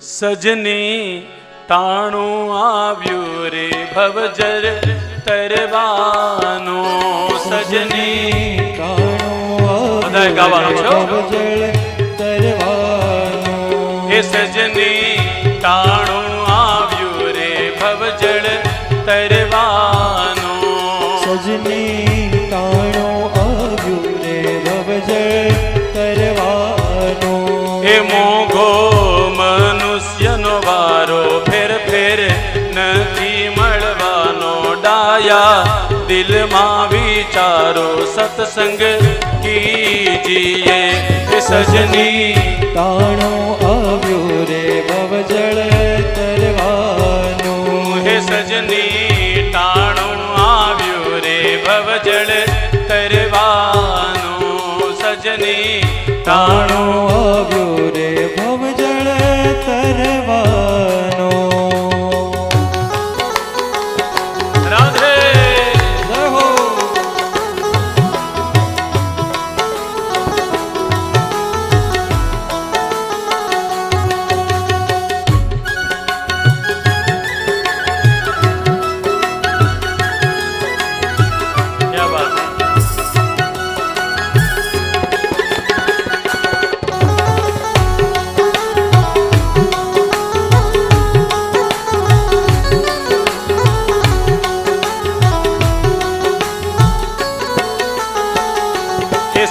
સજની ટાણું આવ્યું રે ભવજર તરવાનો સજની બધાએ ગાવાનું છો એ સજની ટાણું આવ્યું રે ભવજળ તરવાનો સજની ટાણું આવ્યું રે ભવજળ તરવાનો એ મોઘો મનુષ્યનો વારો ફેર ફેર નથી મળવાનો ડાયા દિલમાં વિચારો સત્સંગ કીજીએ એ સજની ટાણું આવ્યું રે ભવજળ તરવાનો હે સજની ટાણું આવ્યું રે ભવજળ તરવાનું સજની ટાણું આવ્યું રે ભવજળ તરવાનો રાધે જય હો ક્યા બાત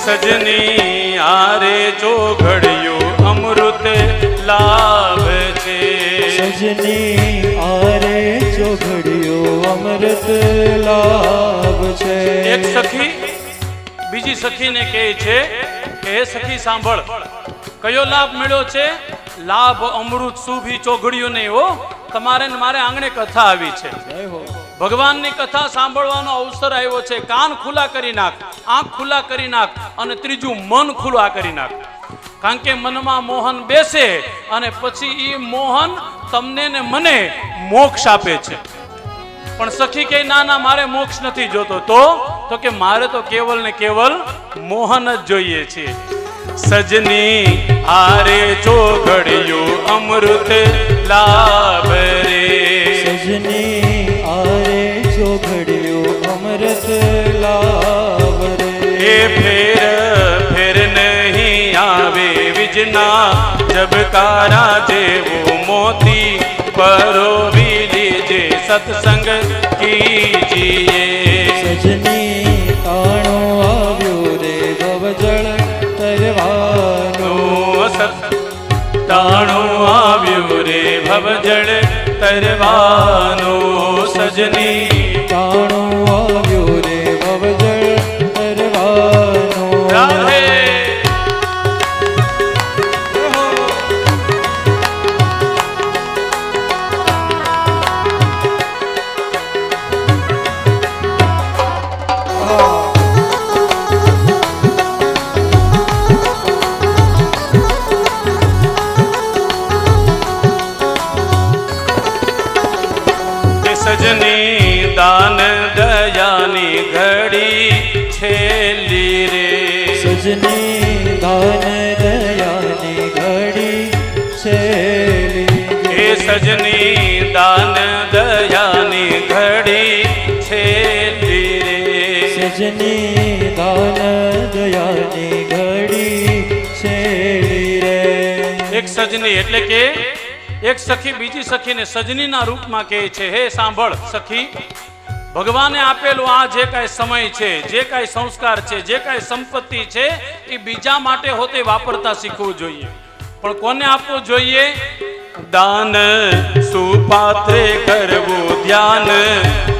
સજની આરે જો ઘડ્યું અમૃત લાભ છે સજની આરે ચોઘડિયો અમૃત લાભ છે એક સખી બીજી સખીને કહે છે કે હે સખી સાંભળ કયો લાભ મળ્યો છે લાભ અમૃત શુભી ચોઘડ્યું નહીં હો તમારે ને મારે આંગણે કથા આવી છે જય હો ભગવાનની કથા સાંભળવાનો અવસર આવ્યો છે કાન ખુલ્લા કરી નાખ આંખ ખુલ્લા કરી નાખ અને ત્રીજું મન ખુલ્લા કરી નાખ કારણ કે મનમાં મોહન બેસે અને પછી એ મોહન તમને ને મને મોક્ષ આપે છે પણ સખી કે ના ના મારે મોક્ષ નથી જોતો તો કે મારે તો કેવલ ને કેવલ મોહન જ જોઈએ છે સજની આરે જો ઘડ્યું અમૃત લાભ રે સજની આરે ચોઘડિયો અમૃત લાભ રે એ ફેર નહીં આવે વિજના જબકારા જેવો મોતી પરોવી લીજે સત્સંગ કીજીએ સજની ટાણું આવ્યું રે ભવજળ તરવાનો ટાણું આવ્યું રે ભવજળ તરવાનું સજની ટાણું આવ્યું રે ભવજળ તરવાનો રાધે સજની દાન દયાની ઘડી છેલી રે સજની દાન દયાની ઘડી છેલી એ સજની દાન દયાની ઘડી છેલી રે સજની દાન દયાની ઘડી છેલી રે એક સજની એટલે કે એક સખી બીજી સખીને સજનીના રૂપમાં કહે છે હે સાંભળ સખી ભગવાને આપેલું આ જે કાંઈ સમય છે જે કાંઈ સંસ્કાર છે જે કાંઈ સંપત્તિ છે એ બીજા માટે હોતે વાપરતા શીખવું જોઈએ પણ કોને આપવું જોઈએ દાન સુપાત્રે કરવું ધ્યાન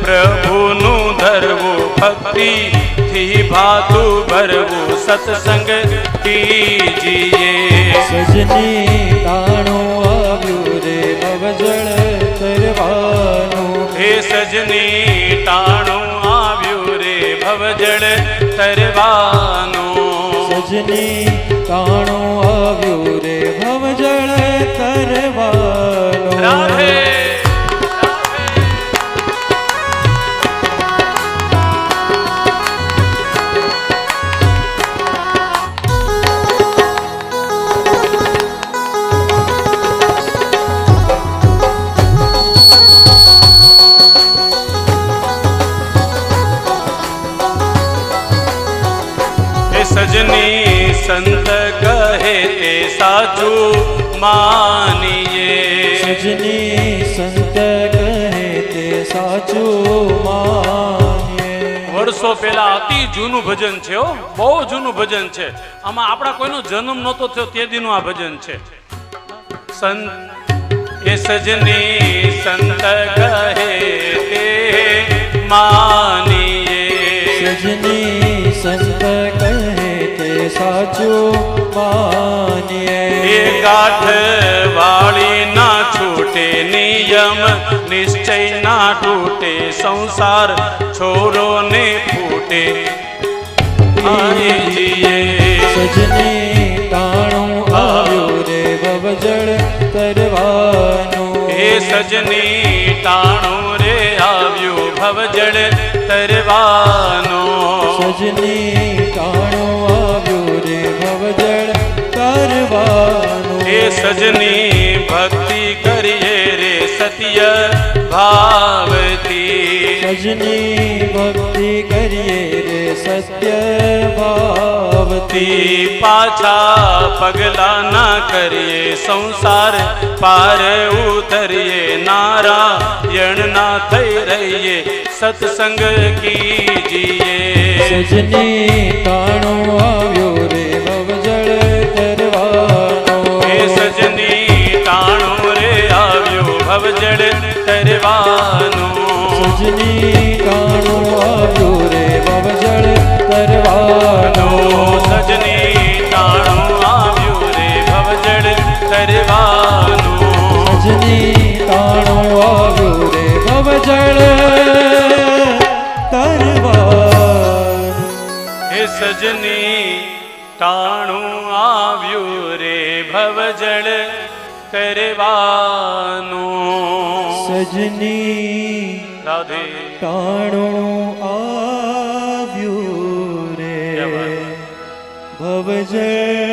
પ્રભુનું ધરવું ભક્તિ થી ભાતું ભરવું સત્સંગ કીજીએ સજની ટાણું આવ્યું રે ભવજળ તરવાનું હે સજની ટાણું આવ્યું રે ભવજળ તરવાનું સજની ટાણું આવ્યું રે ભવજળ તરવાનું રાધે સજની સંત કહે તે સાચું માનીએ સજની સંત કહે તે સાચું માનીએ. વર્ષો પહેલા અતિ જૂનું ભજન છે હો, બહુ જૂનું ભજન છે. આમાં આપણા કોઈનો જન્મ નહોતો થયો તે દીનું આ ભજન છે. સંત એ સજની સંત કહે તે માનીએ સજની સંત કહે તે સાચું માનીએ. એ ગાંઠ વાળી ના છૂટે, નિયમ નિશ્ચય ના તૂટે, સંસાર છોરો ને ફૂટે જીએ. સજની ટાણું આવ્યું રે ભવજળ તરવાનું. એ સજની ટાણું રે આવ્યું ભવજળ તરવાનો. સજની ટાણું આવ્યું રે ભવજળ તરવાનું. એ સજની ભક્તિ કરીએ રે સત્ય ભાવથી. સજની ભક્તિ કરીએ રે સત્ય ભાવથી. પાછા પગલા ના કરીએ, સંસાર પાર ઉતરીએ, નારાયણ ના થઈ રહીએ, સત્સંગ કીજીએ. સજની ટાણું આવ્યું રે ભવજળ તરવાનો. એ સજની ટાણું રે આવ્યું ભવજળ તરવાનો. સજની ટાણું આવ્યું રે ભવજળ તરવાનો. સજની ટાણું આવ્યું રે ભવજળ તરવાનો. સજની ટાણું આવ્યું રે ભવજળ તરવાનું. હે સજની ટાણું આવ્યું રે ભવજળ તરવાનું. સજની રાધે ટાણું આવ્યું રે ભવજળ